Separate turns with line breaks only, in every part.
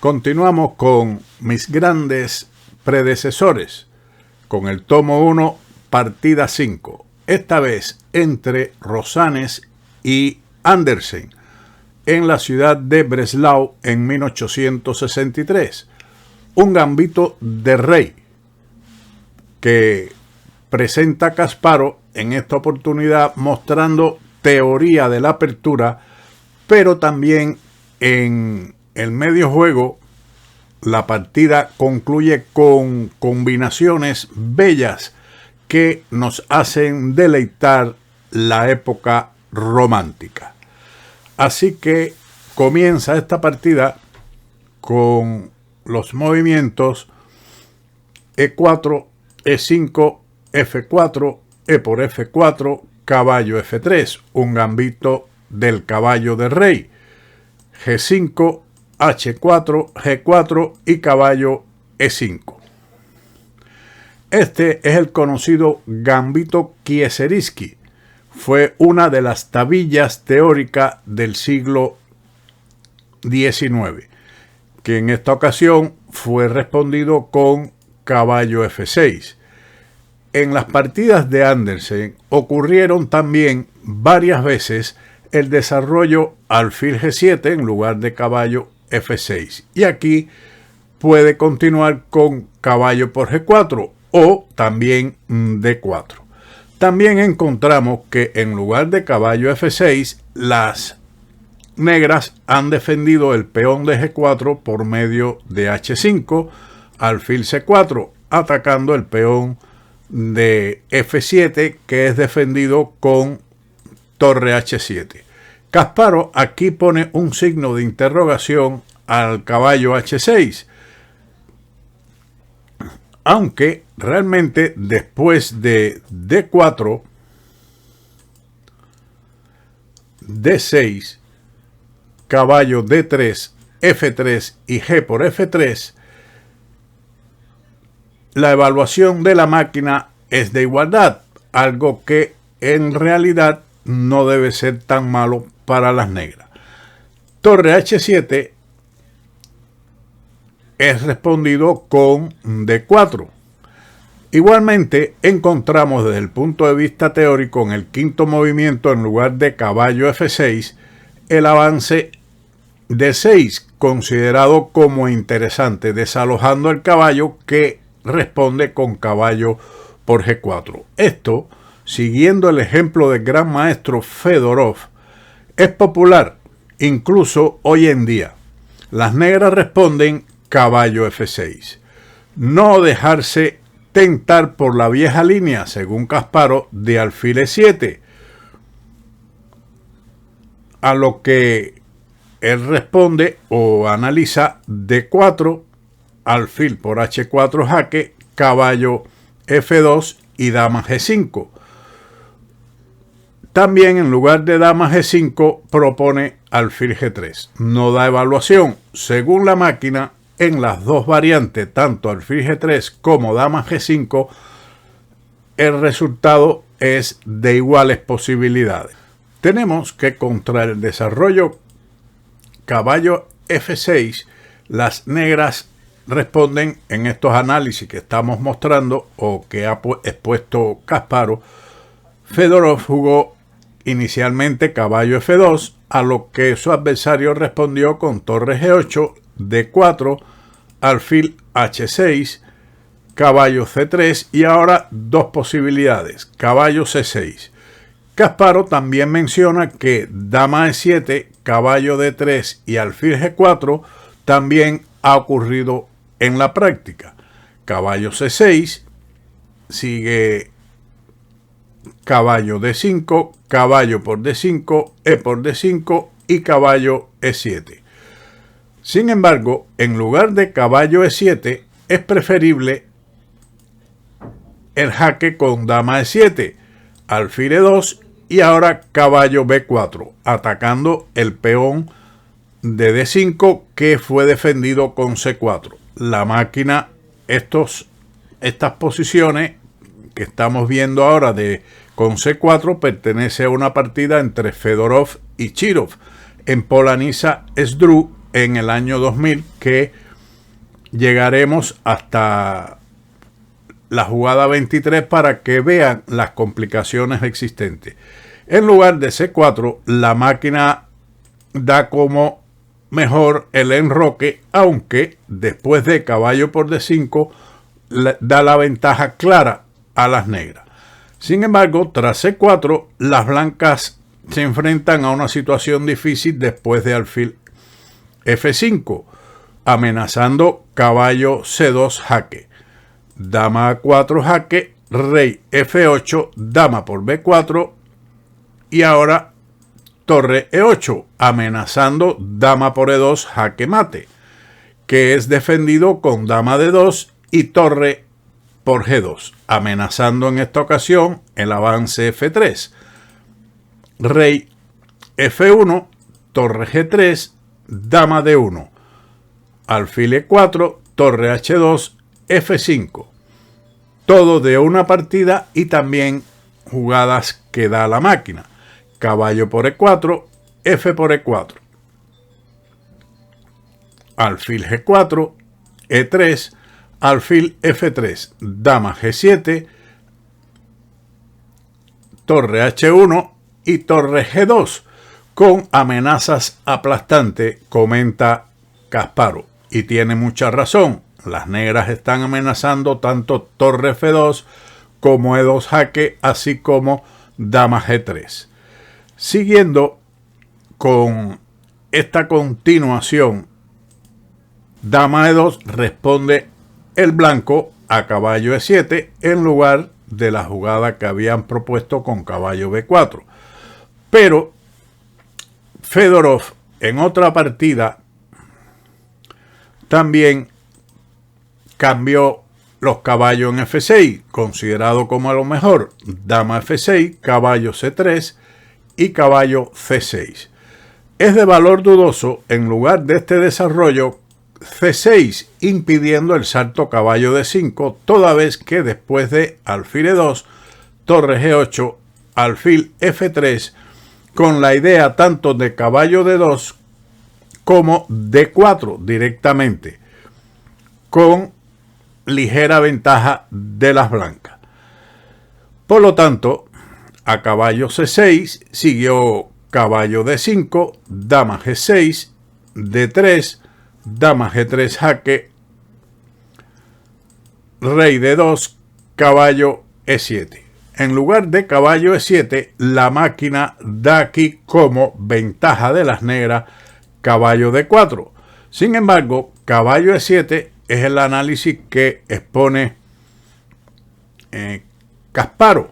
Continuamos con mis grandes predecesores, con el tomo 1, partida 5, esta vez entre Rosanes y Andersen, en la ciudad de Breslau en 1863. Un gambito de rey que presenta Kasparov en esta oportunidad mostrando teoría de la apertura, pero también en el medio juego la partida concluye con combinaciones bellas que nos hacen deleitar la época romántica. Así que comienza esta partida con los movimientos E4, E5, F4, E por F4, caballo F3, un gambito del caballo de rey, G5, H4, G4 y caballo E5. Este es el conocido gambito Kieseriski. Fue una de las tablillas teóricas del siglo XIX, que en esta ocasión fue respondido con caballo F6. En las partidas de Andersen ocurrieron también varias veces el desarrollo alfil G7 en lugar de caballo F6. Y aquí puede continuar con caballo por G4 o también D4. También encontramos que en lugar de caballo F6, las negras han defendido el peón de G4 por medio de H5, alfil C4, atacando el peón de F7 que es defendido con torre H7. Kasparov aquí pone un signo de interrogación al caballo H6, aunque realmente después de D4, D6, caballo D3, F3 y G por F3, la evaluación de la máquina es de igualdad, algo que en realidad no debe ser tan malo para las negras. Torre H7 es respondido con D4. Igualmente encontramos desde el punto de vista teórico en el quinto movimiento, en lugar de caballo F6, el avance D6, considerado como interesante, desalojando el caballo que responde con caballo por G4. Esto, siguiendo el ejemplo del gran maestro Fedorov, es popular incluso hoy en día. Las negras responden caballo F6. No dejarse tentar por la vieja línea, según Kasparov, de alfil E7, a lo que él responde o analiza D4, alfil por H4 jaque, caballo F2 y dama G5. También en lugar de dama G5 propone alfil G3. No da evaluación. Según la máquina, en las dos variantes, tanto alfil G3 como dama G5, el resultado es de iguales posibilidades. Tenemos que contra el desarrollo caballo F6, las negras responden en estos análisis que estamos mostrando o que ha expuesto Kasparov. Fedorov jugó inicialmente caballo F2, a lo que su adversario respondió con torre G8, D4, alfil H6, caballo C3 y ahora dos posibilidades, caballo C6. Kasparov también menciona que dama E7, caballo D3 y alfil G4 también ha ocurrido en la práctica. Caballo C6, sigue caballo D5, caballo por D5, E por D5 y caballo E7. Sin embargo, en lugar de caballo E7, es preferible el jaque con dama E7, alfil E2 y ahora caballo B4, atacando el peón de D5 que fue defendido con C4. La máquina, estas posiciones que estamos viendo ahora con C4 pertenece a una partida entre Fedorov y Chirov en Polanisa Sdru en el año 2000, que llegaremos hasta la jugada 23 para que vean las complicaciones existentes. En lugar de C4, la máquina da como mejor el enroque, aunque después de caballo por D5 da la ventaja clara a las negras. Sin embargo, tras C4, las blancas se enfrentan a una situación difícil después de alfil F5, amenazando caballo C2 jaque, dama A4 jaque, rey F8, dama por B4 y ahora torre E8, amenazando dama por E2 jaque mate, que es defendido con dama D2 y torre por G2, amenazando en esta ocasión el avance F3, rey F1, torre G3, dama D1, alfil E4, torre H2, F5. Todo de una partida y también jugadas que da la máquina. Caballo por E4, F por E4. Alfil G4, E3, alfil F3, dama G7, torre H1 y torre G2, con amenazas aplastantes, comenta Kasparov. Y tiene mucha razón. Las negras están amenazando tanto torre F2 como E2 jaque, así como dama G3. Siguiendo con esta continuación, dama E2 responde el blanco a caballo E7 en lugar de la jugada que habían propuesto con caballo B4. Pero Fedorov en otra partida también cambió los caballos en F6, considerado como a lo mejor dama F6, caballo C3 y caballo C6. Es de valor dudoso, en lugar de este desarrollo, C6, impidiendo el salto caballo D5, toda vez que después de alfil E2, torre G8, alfil F3, con la idea tanto de caballo D2 como D4 directamente, con ligera ventaja de las blancas. Por lo tanto, a caballo C6 siguió caballo D5, dama G6, D3, dama G3 jaque, rey D2, caballo E7. En lugar de caballo E7, la máquina da aquí como ventaja de las negras caballo D4. Sin embargo, caballo E7 es el análisis que expone Kasparov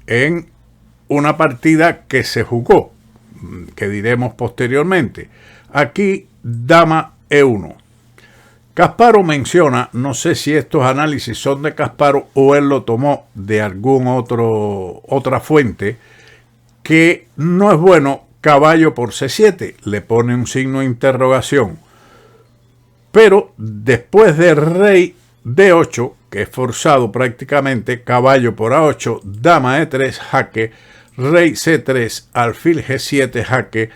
en una partida que se jugó, que diremos posteriormente. Aquí, dama E1. Kasparov menciona, no sé si estos análisis son de Kasparov o él lo tomó de otra fuente, que no es bueno caballo por C7, le pone un signo de interrogación. Pero después de rey D8, que es forzado prácticamente, caballo por A8, dama E3 jaque, rey C3, alfil G7 jaque,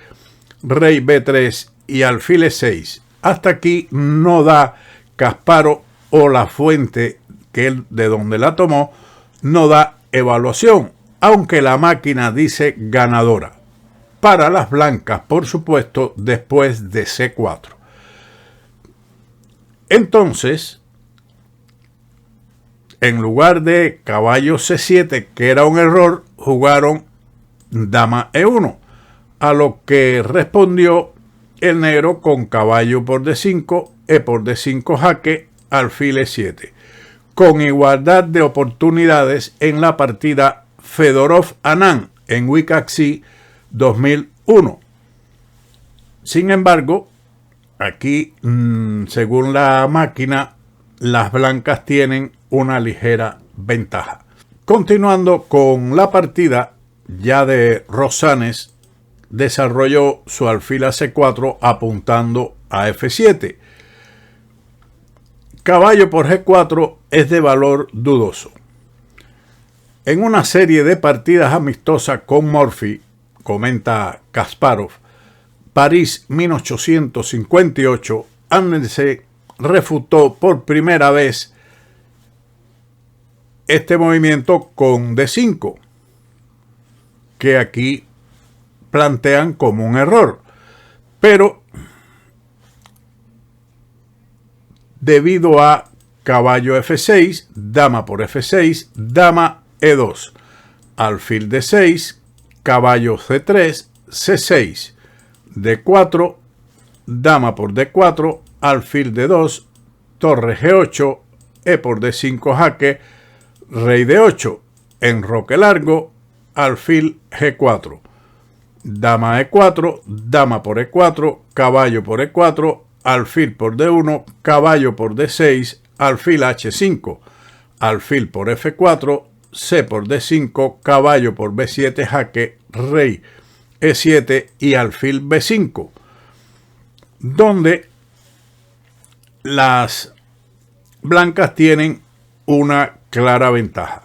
rey B3 y alfil E6. Hasta aquí no da Kasparov, o la fuente que él, de donde la tomó, no da evaluación, aunque la máquina dice ganadora. Para las blancas, por supuesto, después de C4. Entonces, en lugar de caballo C7, que era un error, jugaron dama E1, a lo que respondió el negro con caballo por D5, E por D5 jaque, alfil E7, con igualdad de oportunidades en la partida Fedorov-Anand en Wikaxi 2001. Sin embargo, aquí, según la máquina, las blancas tienen una ligera ventaja. Continuando con la partida, ya de Rosanes desarrolló su alfil a C4 apuntando a F7. Caballo por G4 es de valor dudoso. En una serie de partidas amistosas con Murphy, comenta Kasparov, París 1858, Andersen refutó por primera vez este movimiento con D5, que aquí plantean como un error, pero debido a caballo F6, dama por F6, dama E2, alfil D6, caballo C3, C6, D4, dama por D4, alfil D2, torre G8, E por D5 jaque, rey D8, enroque largo, alfil G4, dama E4, dama por E4, caballo por E4, alfil por D1, caballo por D6, alfil H5, alfil por F4, C por D5, caballo por B7 jaque, rey E7 y alfil B5, donde las blancas tienen una clara ventaja.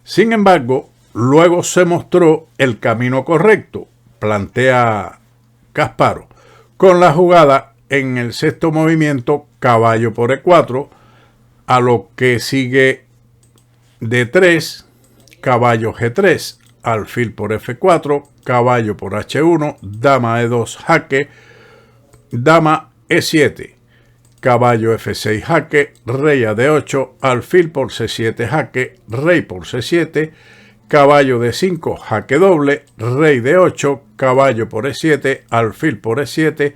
Sin embargo, luego se mostró el camino correcto, plantea Kasparov, con la jugada en el sexto movimiento caballo por E4, a lo que sigue D3, caballo G3, alfil por F4, caballo por H1, dama E2 jaque, dama E7, caballo F6 jaque, rey a D8, alfil por C7 jaque, rey por C7, caballo D5 jaque doble, rey D8, caballo por E7, alfil por E7,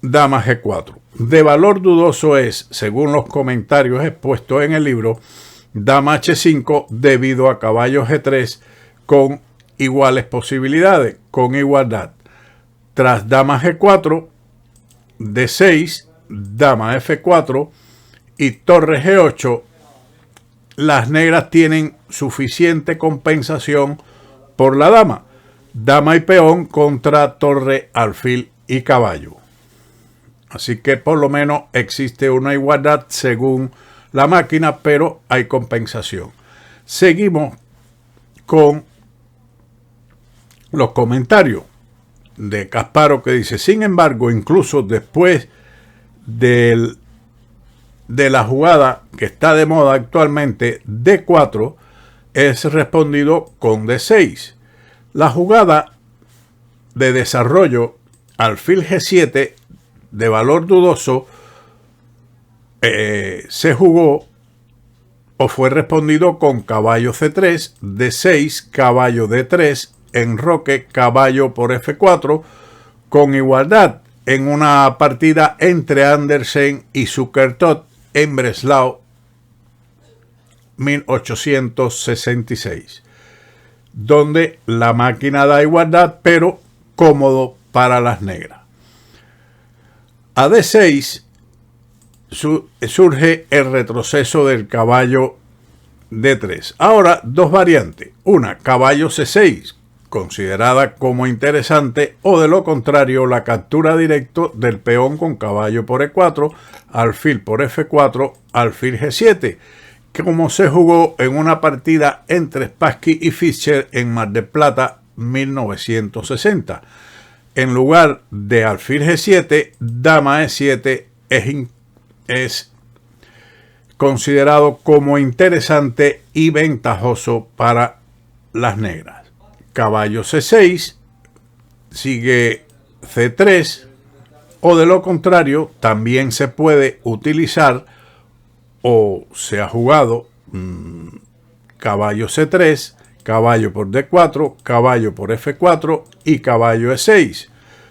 dama G4. De valor dudoso es, según los comentarios expuestos en el libro, dama H5 debido a caballo G3 con iguales posibilidades, con igualdad. Tras dama G4, D6, dama F4 y torre G8, las negras tienen suficiente compensación por la dama. Dama y peón contra torre, alfil y caballo. Así que por lo menos existe una igualdad según la máquina, pero hay compensación. Seguimos con los comentarios de Kasparov, que dice: sin embargo, incluso después de la jugada que está de moda actualmente, D4 es respondido con D6. La jugada de desarrollo alfil G7 de valor dudoso se jugó o fue respondido con caballo C3, D6, caballo D3, enroque, caballo por F4, con igualdad en una partida entre Andersen y Zukertort en Breslau 1866, donde la máquina da igualdad, pero cómodo para las negras. A D6 surge el retroceso del caballo D3. Ahora, dos variantes. Una, caballo C6, considerada como interesante, o de lo contrario, la captura directo del peón con caballo por E4, alfil por F4, alfil G7, como se jugó en una partida entre Spassky y Fischer en Mar del Plata 1960. En lugar de alfil G7, dama E7 es considerado como interesante y ventajoso para las negras. Caballo C6, sigue C3, o de lo contrario, también se puede utilizar, o se ha jugado, caballo C3, caballo por D4, caballo por F4 y caballo E6,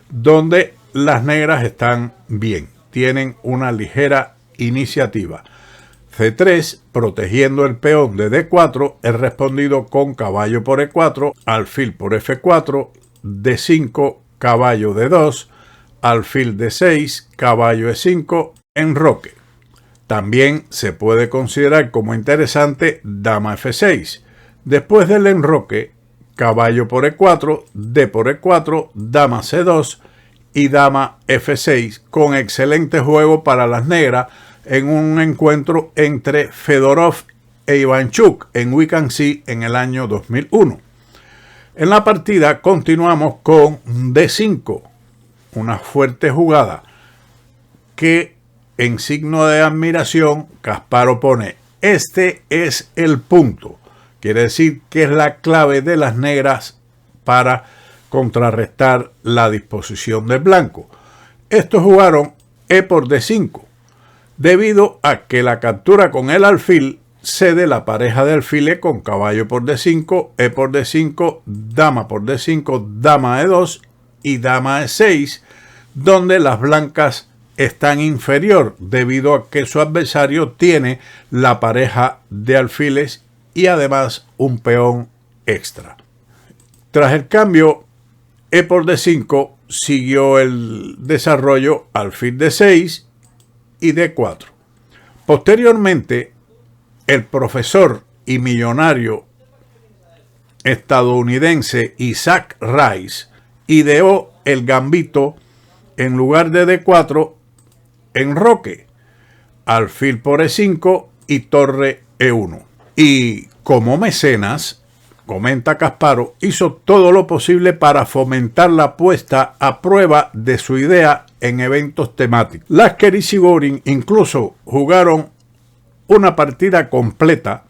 donde las negras están bien, tienen una ligera iniciativa. C3, protegiendo el peón de D4, es respondido con caballo por E4, alfil por F4, D5, caballo D2, alfil D6, caballo E5, enroque. También se puede considerar como interesante dama F6. Después del enroque, caballo por E4, D por E4, dama C2 y dama F6, con excelente juego para las negras en un encuentro entre Fedorov e Ivanchuk en We Can See en el año 2001. En la partida continuamos con D5, una fuerte jugada que en signo de admiración Kasparov pone: este es el punto. Quiere decir que es la clave de las negras para contrarrestar la disposición del blanco. Estos jugaron E por D5, debido a que la captura con el alfil cede la pareja de alfiles con caballo por D5, E por D5, dama por D5, dama E2 y dama E6, donde las blancas están inferior debido a que su adversario tiene la pareja de alfiles y además un peón extra. Tras el cambio E por D5 siguió el desarrollo alfil D6 y D4. Posteriormente, el profesor y millonario estadounidense Isaac Rice ideó el gambito en lugar de D4, enroque, alfil por E5 y torre E1. Y como mecenas, comenta Kasparov, hizo todo lo posible para fomentar la puesta a prueba de su idea en eventos temáticos. Lasker y Chigorin incluso jugaron una partida completa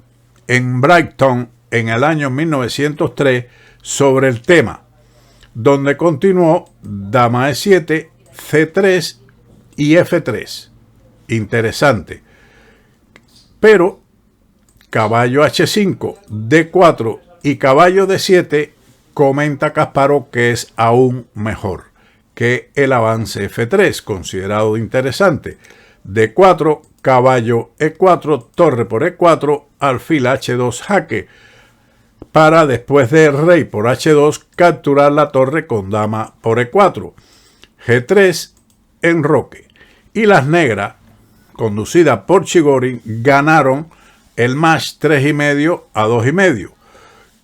en Brighton en el año 1903 sobre el tema, donde continuó dama E7, C3 y F3. Interesante. Pero caballo H5, D4 y caballo D7, comenta Kasparov que es aún mejor que el avance F3, considerado interesante. D4, caballo E4, torre por E4, alfil H2 jaque, para después de rey por H2 capturar la torre con dama por E4. G3, enroque. Y las negras, conducidas por Chigorin, ganaron el match 3,5 a 2,5.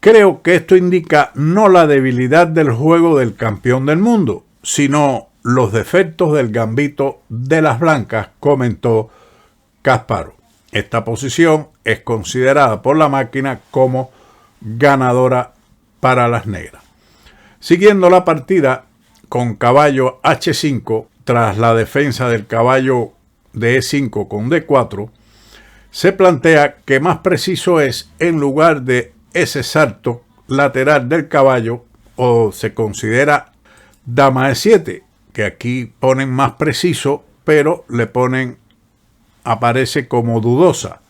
Creo que esto indica no la debilidad del juego del campeón del mundo, sino los defectos del gambito de las blancas, comentó Kasparov. Esta posición es considerada por la máquina como ganadora para las negras. Siguiendo la partida con caballo H5, tras la defensa del caballo de E5 con D4, se plantea que más preciso es, en lugar de ese salto lateral del caballo, o se considera dama E7, que aquí ponen más preciso, pero le ponen, aparece como dudosa,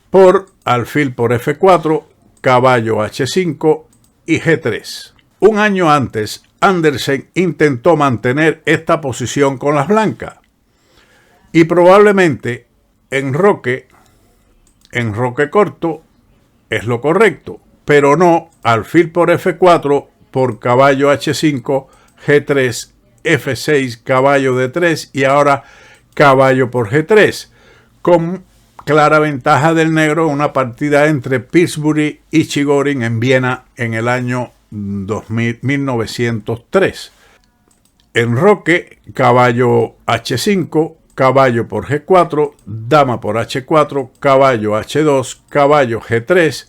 por alfil por F4, caballo H5 y G3. Un año antes, Andersen intentó mantener esta posición con las blancas y probablemente enroque corto es lo correcto, pero no alfil por F4 por caballo H5, G3, F6, caballo D3 y ahora caballo por G3, con clara ventaja del negro en una partida entre Pillsbury y Chigorin en Viena en el año 1903. Enroque, caballo H5, caballo por G4, dama por H4, caballo H2, caballo G3.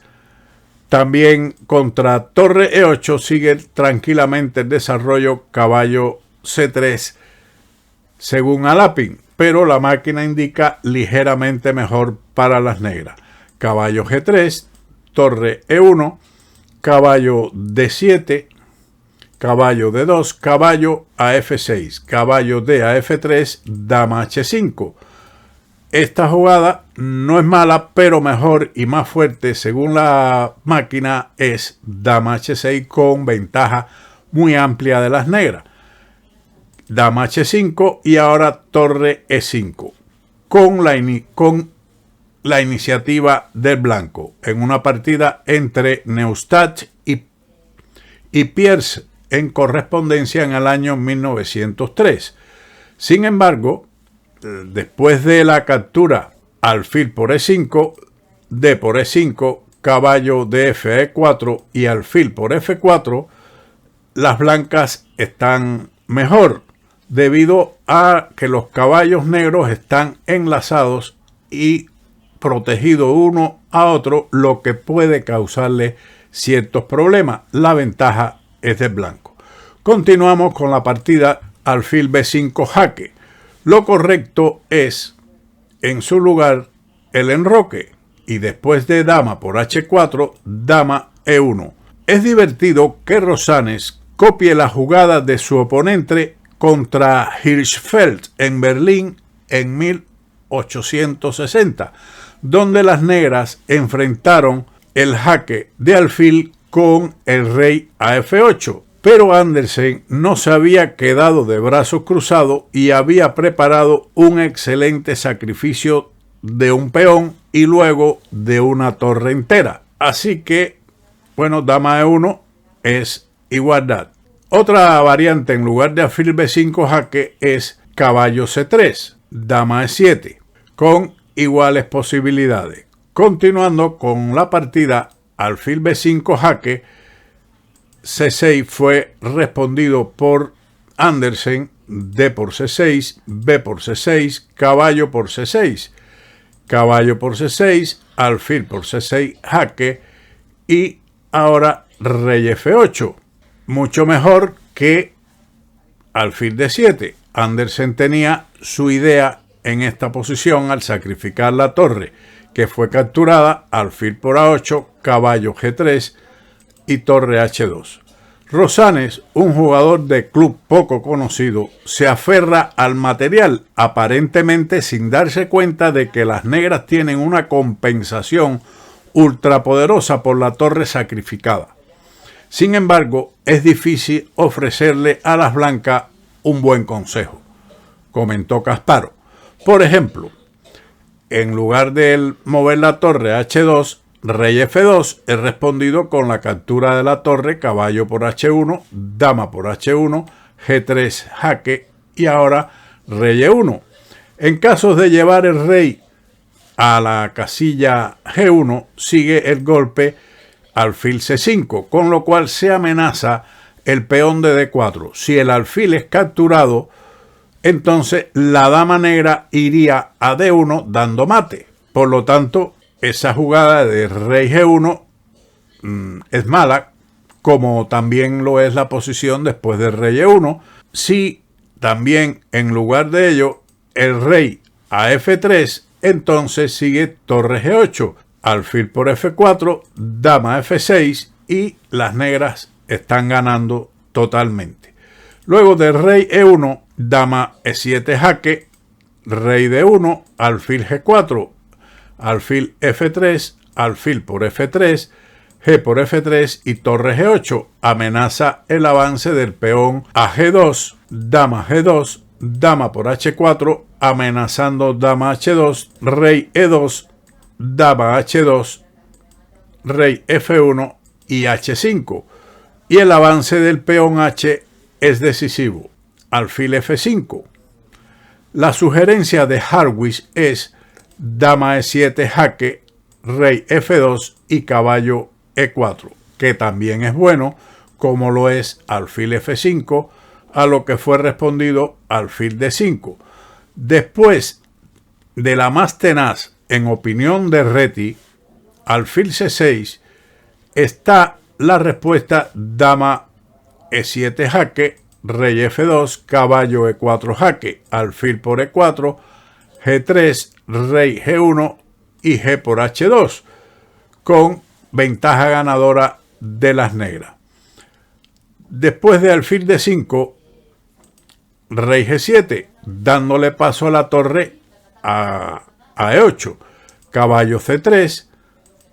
También contra torre E8 sigue tranquilamente el desarrollo caballo C3 según Alapin, pero la máquina indica ligeramente mejor para las negras. Caballo G3, torre E1, caballo D7, caballo D2, caballo a F6, caballo D a F3, dama H5. Esta jugada no es mala, pero mejor y más fuerte según la máquina es dama H6 con ventaja muy amplia de las negras. Dama H5 y ahora torre E5 con la iniciativa del blanco en una partida entre Neustadt y Pierce en correspondencia en el año 1903. Sin embargo, después de la captura alfil por E5, D por E5, caballo de F a E4 y alfil por F4, las blancas están mejor debido a que los caballos negros están enlazados y protegidos uno a otro, lo que puede causarle ciertos problemas. La ventaja es del blanco. Continuamos con la partida alfil B5 jaque. Lo correcto es, en su lugar, el enroque y después de dama por H4, dama E1. Es divertido que Rosales copie la jugada de su oponente contra Hirschfeld en Berlín en 1860, donde las negras enfrentaron el jaque de alfil con el rey a F8, pero Andersen no se había quedado de brazos cruzados y había preparado un excelente sacrificio de un peón y luego de una torre entera. Así que, bueno, dama E1 es igualdad. Otra variante en lugar de alfil B5 jaque es caballo C3, dama E7, con iguales posibilidades. Continuando con la partida alfil B5 jaque, C6 fue respondido por Andersen, D por C6, B por C6, caballo por C6, caballo por C6, alfil por C6 jaque y ahora rey F8. Mucho mejor que alfil D7. Andersen tenía su idea en esta posición al sacrificar la torre, que fue capturada, alfil por A8, caballo G3 y torre H2. Rosales, un jugador de club poco conocido, se aferra al material aparentemente sin darse cuenta de que las negras tienen una compensación ultrapoderosa por la torre sacrificada. Sin embargo, es difícil ofrecerle a las blancas un buen consejo, comentó Kasparov. Por ejemplo, en lugar de mover la torre H2, rey F2 es respondido con la captura de la torre, caballo por H1, dama por H1, G3 jaque y ahora rey E1. En caso de llevar el rey a la casilla G1, sigue el golpe alfil C5, con lo cual se amenaza el peón de D4. Si el alfil es capturado, entonces la dama negra iría a D1 dando mate. Por lo tanto, esa jugada de rey G1 es mala, como también lo es la posición después del rey E1. Si también en lugar de ello el rey a F3, entonces sigue torre G8, alfil por F4, dama F6 y las negras están ganando totalmente. Luego del rey E1, dama E7 jaque, rey D1, alfil G4, alfil F3, alfil por F3, G por F3 y torre G8. Amenaza el avance del peón a G2, dama G2, dama por H4, amenazando dama H2, rey E2, dama H2, rey F1 y H5. Y el avance del peón H es decisivo, alfil F5. La sugerencia de Hartwig es dama E7 jaque, rey F2 y caballo E4, que también es bueno, como lo es alfil F5, a lo que fue respondido alfil D5. Después de la más tenaz, en opinión de Reti, alfil C6, está la respuesta dama E7 jaque, rey F2, caballo E4 jaque, alfil por E4, G3, rey G1 y G por H2, con ventaja ganadora de las negras. Después de alfil D5, rey G7, dándole paso a la torre a E8, caballo C3,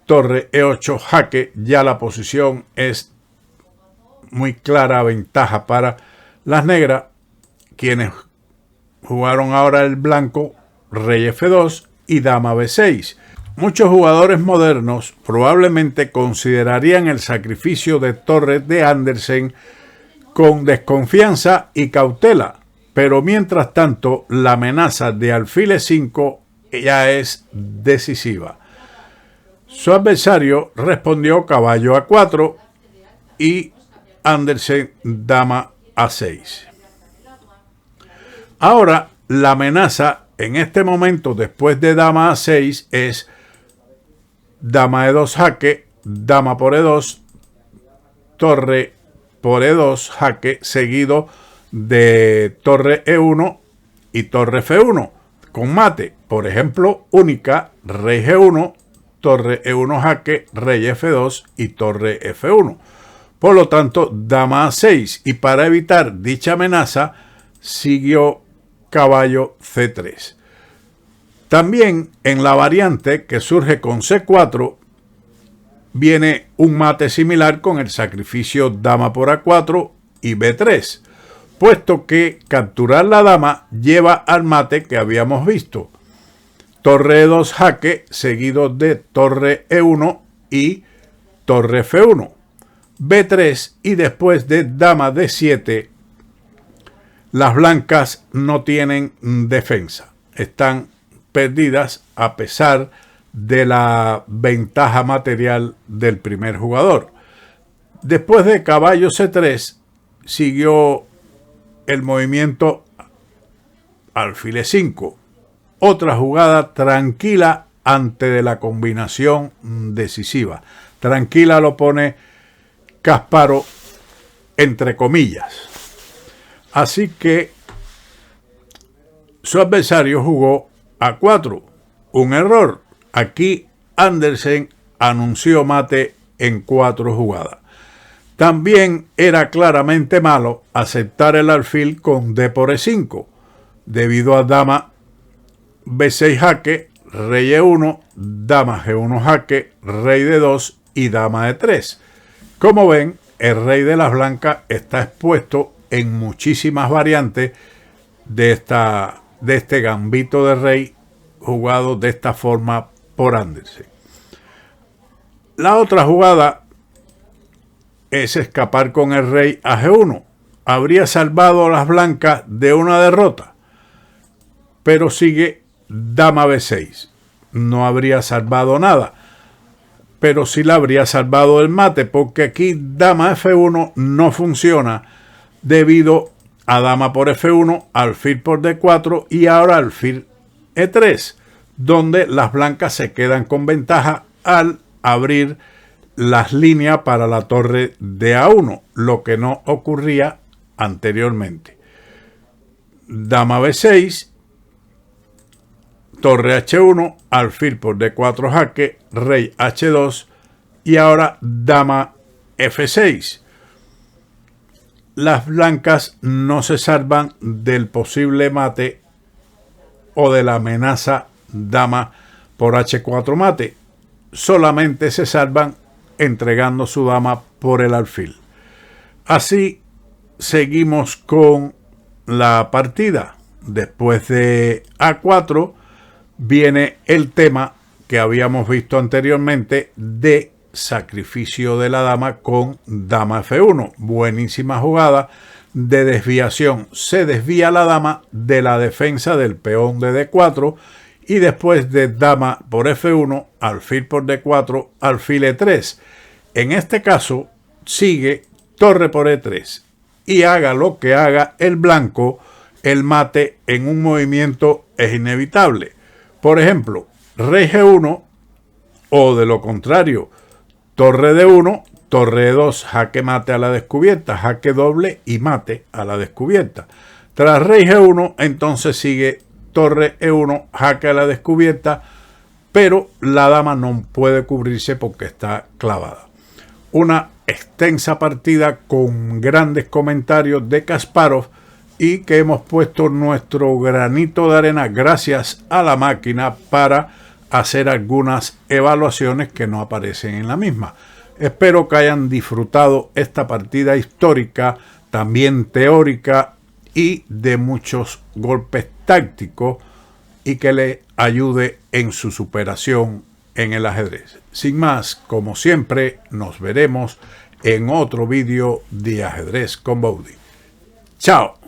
torre E8 jaque. Ya la posición es muy clara ventaja para las negras, quienes jugaron ahora el blanco, rey F2 y dama B6. Muchos jugadores modernos probablemente considerarían el sacrificio de torres de Andersen con desconfianza y cautela, pero mientras tanto la amenaza de alfil E5 ya es decisiva. Su adversario respondió caballo A4 y Andersen dama A6. Ahora la amenaza en este momento después de dama A6 es dama E2 jaque, dama por E2, torre por E2, jaque, seguido de torre E1 y torre F1, con mate. Por ejemplo, única, rey G1, torre E1 jaque, rey F2 y torre F1. Por lo tanto, dama A6. Y para evitar dicha amenaza, siguió caballo C3. También en la variante que surge con C4, viene un mate similar con el sacrificio dama por A4 y B3, puesto que capturar la dama lleva al mate que habíamos visto. Torre E2 jaque, seguido de torre E1 y torre F1. B3 y después de dama D7, las blancas no tienen defensa. Están perdidas a pesar de la ventaja material del primer jugador. Después de caballo C3, siguió el movimiento alfil E5. Otra jugada tranquila antes de la combinación decisiva. Tranquila lo pone Kasparov entre comillas. Así que su adversario jugó A4. Un error. Aquí Andersen anunció mate en 4 jugadas. También era claramente malo aceptar el alfil con D por E5, debido a dama B6 jaque, rey E1, dama G1 jaque, rey D2 y dama E3. Como ven, el rey de las blancas está expuesto en muchísimas variantes de este gambito de rey jugado de esta forma por Andersen. La otra jugada es escapar con el rey a G1. Habría salvado a las blancas de una derrota, pero sigue dama B6. No habría salvado nada, pero sí la habría salvado el mate, porque aquí dama F1 no funciona debido a dama por F1, alfil por D4 y ahora alfil E3, donde las blancas se quedan con ventaja al abrir las líneas para la torre de A1, lo que no ocurría anteriormente. Dama B6, torre H1, alfil por D4 jaque, rey H2 y ahora dama F6. Las blancas no se salvan del posible mate o de la amenaza dama por H4 mate. Solamente se salvan entregando su dama por el alfil. Así seguimos con la partida. Después de A4 viene el tema que habíamos visto anteriormente de sacrificio de la dama con dama F1. Buenísima jugada de desviación. Se desvía la dama de la defensa del peón de D4 y después de dama por F1, alfil por D4, alfil E3. En este caso sigue torre por E3 y haga lo que haga el blanco, el mate en un movimiento es inevitable. Por ejemplo, rey G1 o de lo contrario, torre D1, torre E2, jaque mate a la descubierta, jaque doble y mate a la descubierta. Tras rey G1, entonces sigue torre E1, jaque a la descubierta, pero la dama no puede cubrirse porque está clavada. Una extensa partida con grandes comentarios de Kasparov y que hemos puesto nuestro granito de arena gracias a la máquina para hacer algunas evaluaciones que no aparecen en la misma. Espero que hayan disfrutado esta partida histórica, también teórica y de muchos golpes tácticos y que le ayude en su superación en el ajedrez. Sin más, como siempre, nos veremos en otro vídeo de Ajedrez con Baudy. ¡Chao!